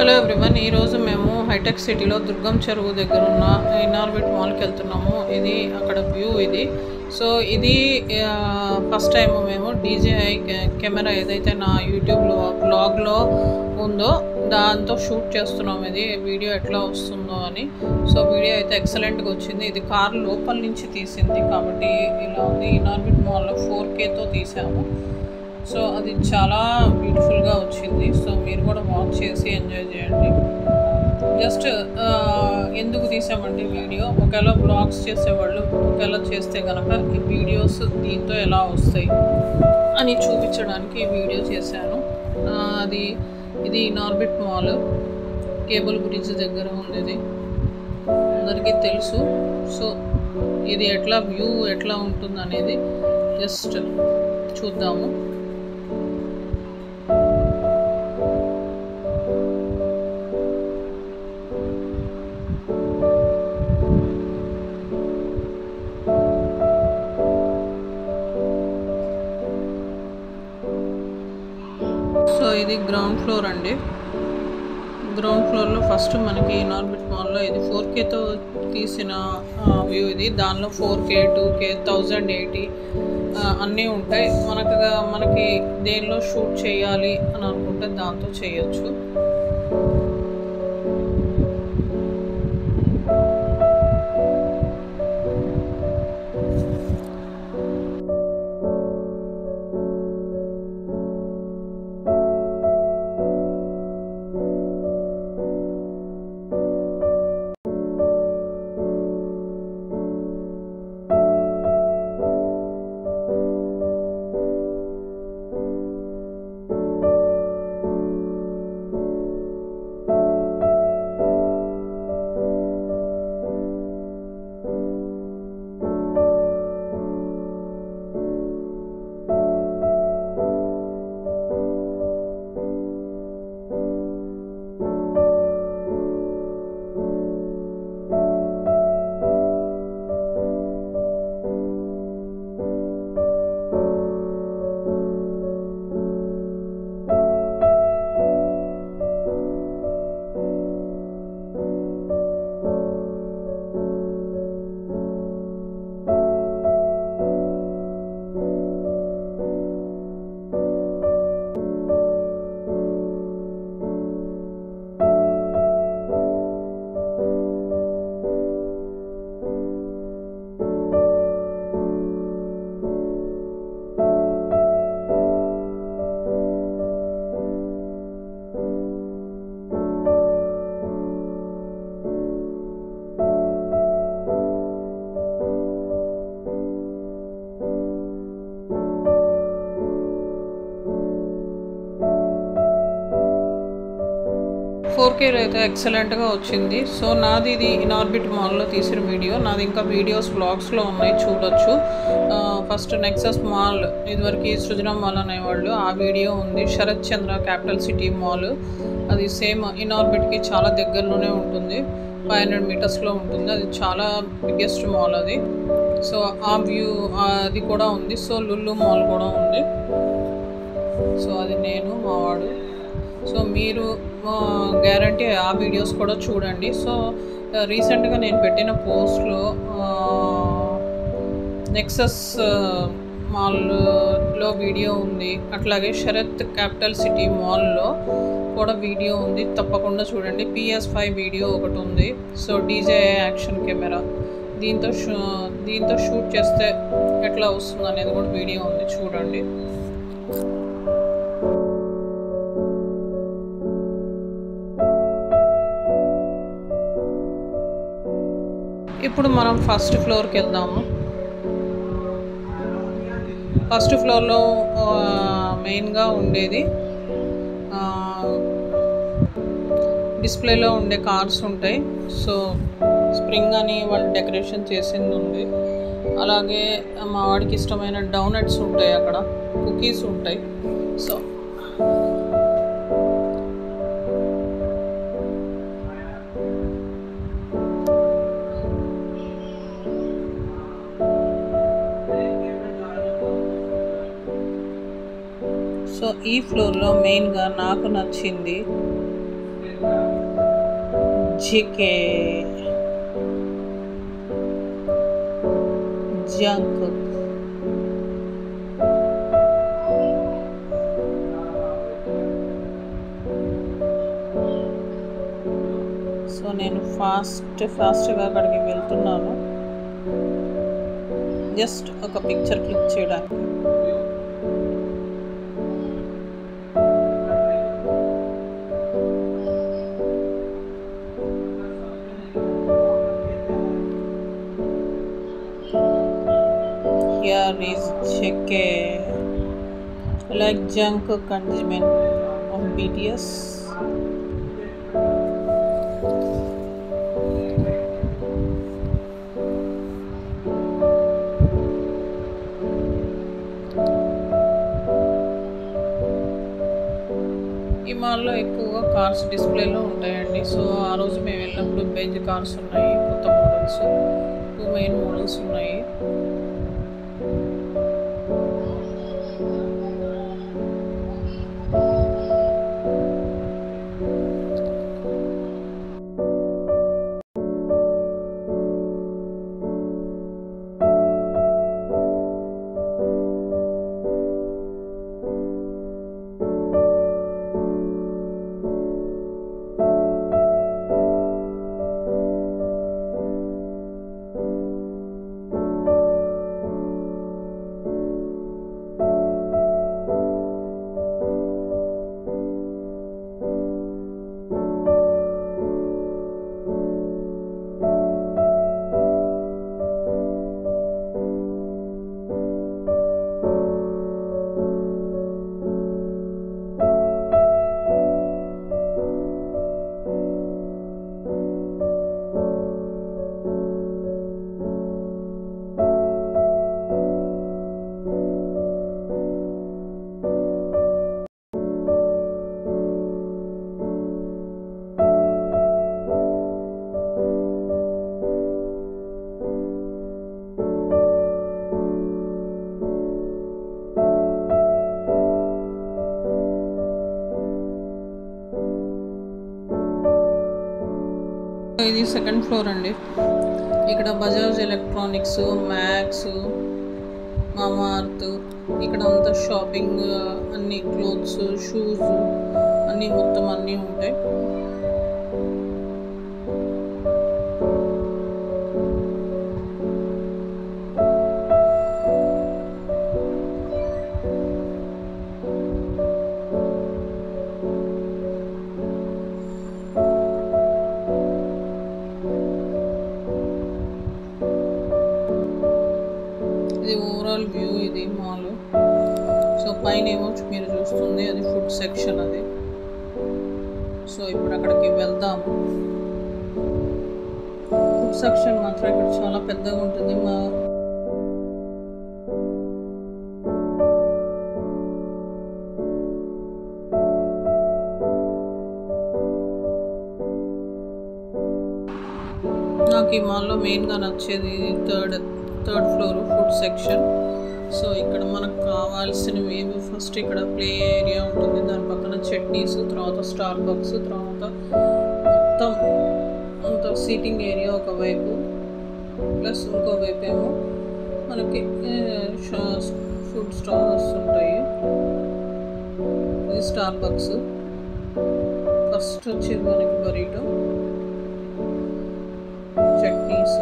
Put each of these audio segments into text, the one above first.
Hello everyone, ఈరోజు మేము hitech సిటీలో దుర్గం చెరువు దగ్గర ఉన్న ఇనార్బిట్ మాల్కి వెళ్తున్నాము. ఇది అక్కడ వ్యూ ఇది. సో ఇది ఫస్ట్ టైం మేము DJI కెమెరా ఏదైతే నా యూట్యూబ్లో బ్లాగ్లో ఉందో దాంతో షూట్ చేస్తున్నాము. ఇది వీడియో ఎట్లా వస్తుందో అని. సో వీడియో అయితే ఎక్సలెంట్గా వచ్చింది. ఇది కార్ లోపల నుంచి తీసింది కాబట్టి ఇలా ఉంది. ఇనార్బిట్ మాల్లో 4Kతో తీసాము. సో అది చాలా బ్యూటిఫుల్గా వచ్చింది. సో మీరు కూడా వాచ్ చేసి ఎంజాయ్ చేయండి. జస్ట్ ఎందుకు తీసామంటే వీడియో ఒకవేళ బ్లాగ్స్ చేసేవాళ్ళు ఒకవేళ చేస్తే కనుక ఈ వీడియోస్ దీంతో ఎలా వస్తాయి అని చూపించడానికి ఈ వీడియో చేశాను. ఇది ఇనార్బిట్ మాల్ కేబుల్ బ్రిడ్జ్ దగ్గర ఉంది. అందరికీ తెలుసు. సో ఇది ఎట్లా వ్యూ ఎట్లా ఉంటుంది అనేది జస్ట్ చూద్దాము. సో ఇది గ్రౌండ్ ఫ్లోర్ అండి. గ్రౌండ్ ఫ్లోర్లో ఫస్ట్ మనకి ఇనార్బిట్ మాల్లో ఇది 4Kతో తీసిన వ్యూ. ఇది దానిలో 4K 2K 1080 అన్నీ ఉంటాయి. మనకి దేనిలో షూట్ చేయాలి అని అనుకుంటే దాంతో చేయొచ్చు. K అయితే ఎక్సలెంట్గా వచ్చింది. సో నాది ఇది ఇనార్బిట్ మాల్లో తీసిన వీడియో. నాది ఇంకా వీడియోస్ బ్లాగ్స్లో ఉన్నాయి, చూడొచ్చు. ఫస్ట్ నెక్సస్ మాల్, ఇదివరకు సృజన మాల్ అనేవాళ్ళు, ఆ వీడియో ఉంది. శరత్ చంద్ర క్యాపిటల్ సిటీ మాల్, అది సేమ్ ఇనార్బిట్కి చాలా దగ్గరలోనే ఉంటుంది. 500 మీటర్స్లో ఉంటుంది. అది చాలా బిగ్గెస్ట్ మాల్ అది. సో ఆ వ్యూ అది కూడా ఉంది. సో లుల్లు మాల్ కూడా ఉంది. సో అది నేను మావాడు. సో మీరు గ్యారంటీ ఆ వీడియోస్ కూడా చూడండి. సో రీసెంట్గా నేను పెట్టిన పోస్ట్లో నెక్సస్ మాల్లో వీడియో ఉంది. అట్లాగే శరత్ క్యాపిటల్ సిటీ మాల్లో కూడా వీడియో ఉంది, తప్పకుండా చూడండి. PS5 వీడియో ఒకటి ఉంది. సో DJI యాక్షన్ కెమెరా, దీంతో షూట్ చేస్తే ఎట్లా వస్తుంది అనేది కూడా వీడియో ఉంది, చూడండి. ఇప్పుడు మనం ఫస్ట్ ఫ్లోర్కి వెళ్దాము. ఫస్ట్ ఫ్లోర్లో మెయిన్గా ఉండేది డిస్ప్లేలో ఉండే కార్స్ ఉంటాయి. సో స్ప్రింగ్ అని వాళ్ళు డెకరేషన్ చేసింది ఉంది. అలాగే మా వాడికి ఇష్టమైన డోనట్స్ ఉంటాయి, అక్కడ కుకీస్ ఉంటాయి. సో సో ఈ ఫ్లోర్లో మెయిన్గా నాకు నచ్చింది JK Jungkook. సో నేను ఫాస్ట్గా అక్కడికి వెళ్తున్నాను, జస్ట్ ఒక పిక్చర్ క్లిక్ చేయడానికి. Here is JK, like Jungkook contingent of BTS. ఈ మాల్లో ఎక్కువగా కార్స్ డిస్ప్లేలో ఉంటాయండి. సో ఆ రోజు మేము వెళ్ళినప్పుడు బెంజ్ కార్స్ ఉన్నాయి, కొత్త మోడల్స్, 2 మెయిన్ మోడల్స్ ఉన్నాయి. ఇది సెకండ్ ఫ్లోర్ అండి. ఇక్కడ బజాజ్ ఎలక్ట్రానిక్స్, మ్యాక్స్, మామా అర్త్, ఇక్కడ అంతా షాపింగ్, అన్ని క్లోత్స్, షూస్ అన్నీ మొత్తం అన్నీ ఉంటాయి. ఇది ఓవరాల్ వ్యూ, ఇది మాల్. సో పైన ఏమో మీరు చూస్తుంది అది ఫుడ్ సెక్షన్ అది. సో ఇప్పుడు అక్కడికి వెళ్దాము. ఫుడ్ సెక్షన్ మాత్రం ఇక్కడ చాలా పెద్దగా ఉంటుంది. నాకు ఈ మాల్లో మెయిన్గా నచ్చేది third floor food section. So ఇక్కడ మనకు కావాల్సినవి ఫస్ట్ ఇక్కడ ప్లే ఏరియా ఉంటుంది, దాని పక్కన చట్నీస్, తర్వాత స్టార్ బక్స్, తర్వాత మొత్తం అంత సీటింగ్ ఏరియా ఒకవైపు, ప్లస్ ఇంకోవైపు ఏమో మనకి ఫుడ్ స్టాల్స్ ఉంటాయి. ఇది స్టార్ బక్స్. ఫస్ట్ వచ్చేది మనకి బరీటో, చట్నీస్,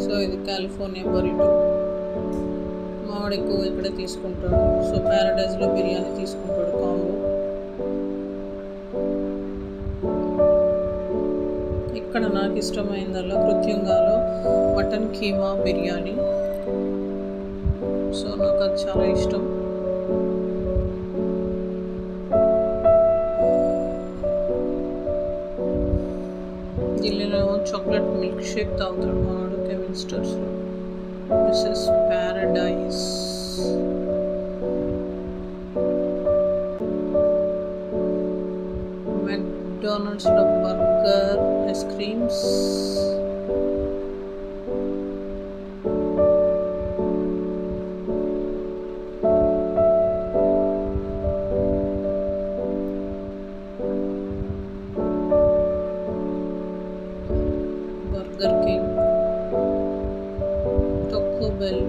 సో ఇది కాలిఫోర్నియా బరీటో. మావాడు ఎక్కువ ఇక్కడే తీసుకుంటాడు. సో ప్యారడైజ్లో బిర్యానీ తీసుకుంటాడు కాంబో. ఇక్కడ నాకు ఇష్టమైందల్లా కృత్యంగాలో మటన్ కీమా బిర్యానీ. సో నాకు అది చాలా ఇష్టం. దీనిలో చాక్లెట్ మిల్క్ షేక్ తాగుతాడు మావాడు కెవిన్ స్టర్స్లో. This is Paradise. మెక్డానల్డ్స్లో burger, ice creams. Burger King, Taco Bell,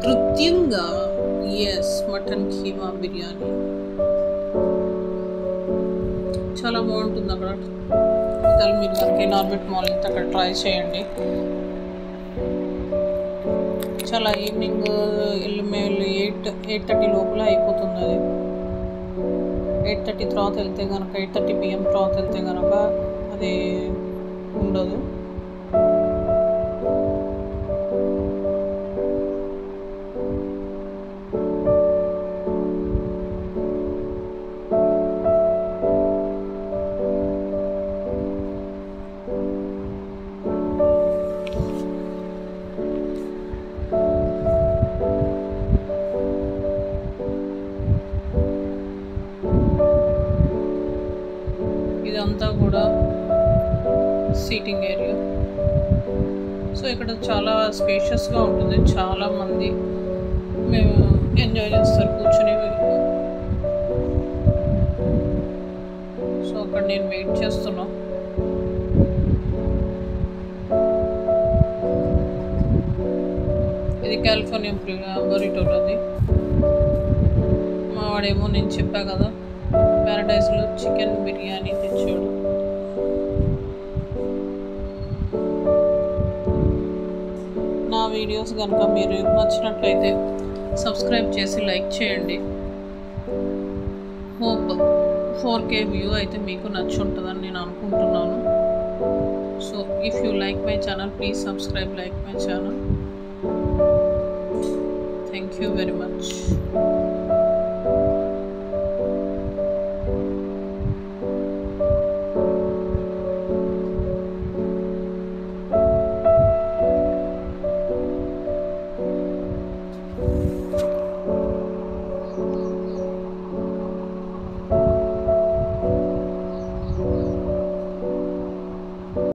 కృత్యంగా మటన్ కీమా బిర్యానీ చాలా బాగుంటుంది అక్కడ. మీరు కనుక ఇనార్బిట్ మాల్ అయితే అక్కడ ట్రై చేయండి. చాలా ఈవినింగ్ మేము 8:30 లోపల అయిపోతుంది. అది 8:30 తర్వాత వెళ్తే కనుక 8:30 PM తర్వాత వెళ్తే కనుక అది ఉండదు. ఇదంతా కూడా సీటింగ్ ఏరియా. సో ఇక్కడ చాలా స్పేషియస్గా ఉంటుంది. చాలామంది మేము ఎంజాయ్ చేస్తారు కూర్చుని. సో అక్కడ నేను వెయిట్ చేస్తున్నా. ఇది కాలిఫోర్నియా బరిటోలోది. మా వాడేమో నేను చెప్పా కదా ప్యారడైజ్లో చికెన్ బిర్యానీ తెచ్చాడు. నా వీడియోస్ కనుక మీరు నచ్చినట్లయితే సబ్స్క్రైబ్ చేసి లైక్ చేయండి. హోప్ 4K వ్యూ అయితే మీకు నచ్చి ఉంటుందని నేను అనుకుంటున్నాను. So if you like my channel, please subscribe, like my channel. Thank you very much.